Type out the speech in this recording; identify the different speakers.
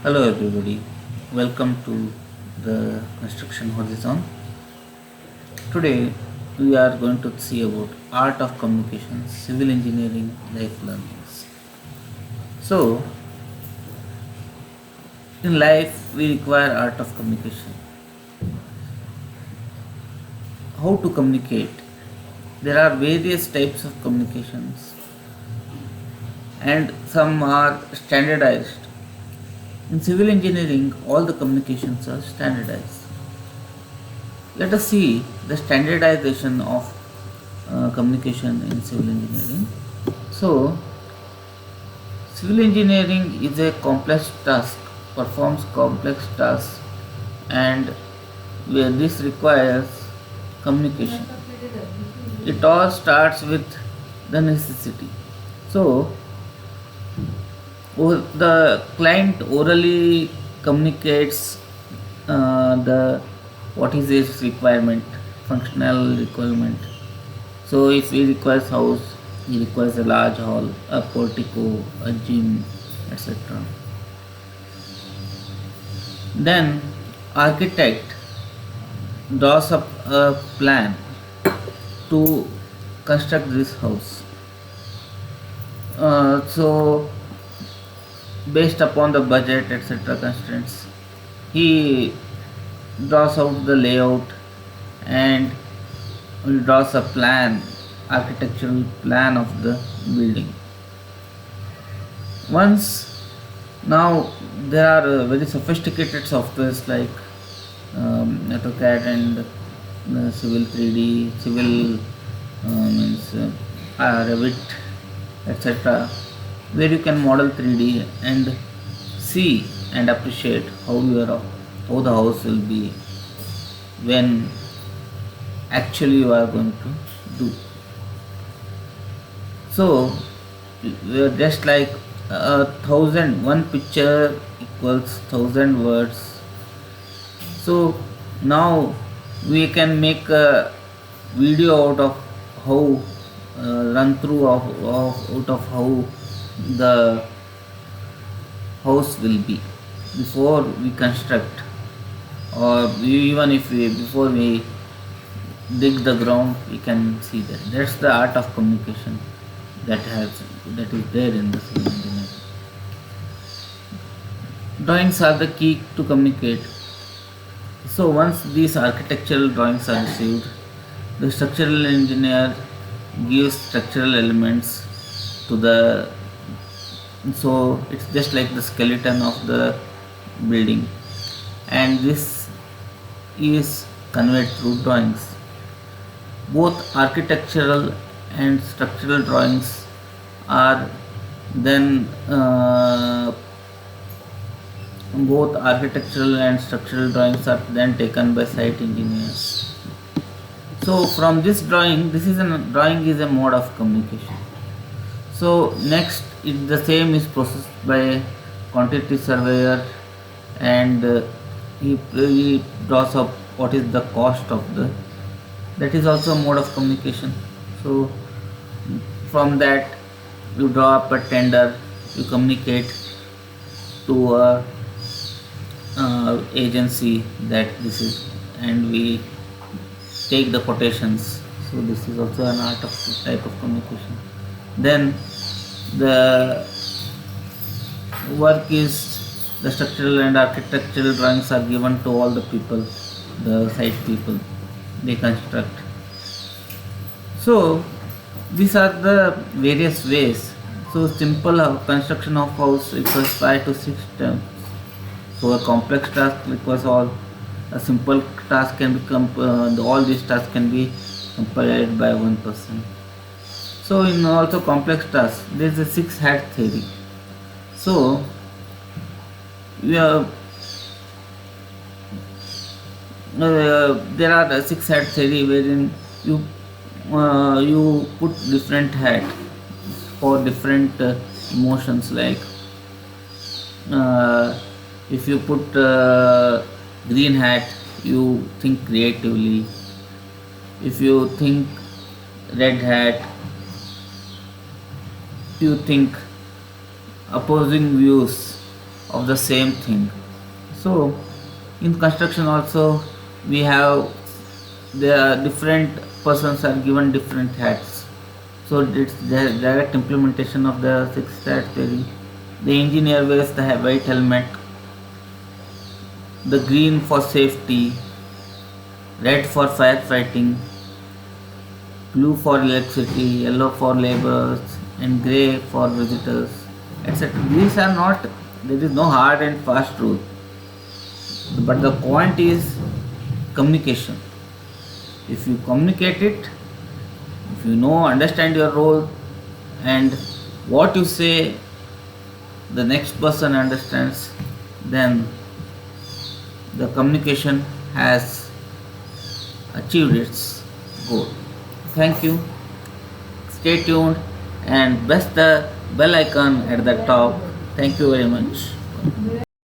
Speaker 1: Hello everybody, welcome to the Construction Horizon. Today we are going to see about art of communication, civil engineering, life learnings. So in life we require art of communication. How to communicate? There are various types of communications and some are standardized. In civil engineering all the communications are standardized. Let us see the standardization of communication in civil engineering. So, civil engineering is a complex task, performs complex tasks, and where this requires communication. It all starts with the necessity. So, the client orally communicates the what is its requirement, functional requirement. So if he requires house, he requires a large hall, a portico, a gym, etc. Then architect draws up a plan to construct this house. So based upon the budget, etc. constraints, he draws out the layout and draws a plan, architectural plan of the building. Once now there are very sophisticated softwares like AutoCAD and Civil 3D, Civil means Revit, etc., where you can model 3D and see and appreciate how the house will be when actually you are going to do. So just like one picture equals thousand words. So now we can make a video out of how run through of out of how the house will be before we construct, or even if we before we dig the ground we can see that. That's the art of communication that is there in the civil engineering. Drawings are the key to communicate. So once these architectural drawings are received, the structural engineer gives structural elements to the, so it's just like the skeleton of the building, and this is conveyed through drawings. Both architectural and structural drawings are then both architectural and structural drawings are then taken by site engineers. So from this drawing, drawing is a mode of communication. So next the same is processed by quantity surveyor, and he draws up what is the cost of the, that is also a mode of communication. So from that you draw up a tender, you communicate to a agency that this is, and we take the quotations. So this is also an art of type of communication. Then the work is, the structural and architectural drawings are given to all the people, the site people, they construct. So these are the various ways. So simple construction of house requires 5 to 6 terms. So a complex task requires all. A simple task can become all these tasks can be completed by one person. So in also complex tasks, there is a six hat theory. So there are six hat theory wherein you put different hat for different emotions, like uh, if you put green hat you think creatively, if you think red hat you think opposing views, of the same thing. So in construction also we have, the different persons are given different hats. So it's the direct implementation of the six hat theory. The engineer wears the white helmet, the green for safety, red for firefighting, blue for electricity, yellow for laborers, and grey for visitors, etc. These are not, there is no hard and fast rule. But the point is communication. If you communicate it, if you know, understand your role, and what you say the next person understands, then the communication has achieved its goal. Thank you. Stay tuned and press the bell icon at the top. Thank you very much.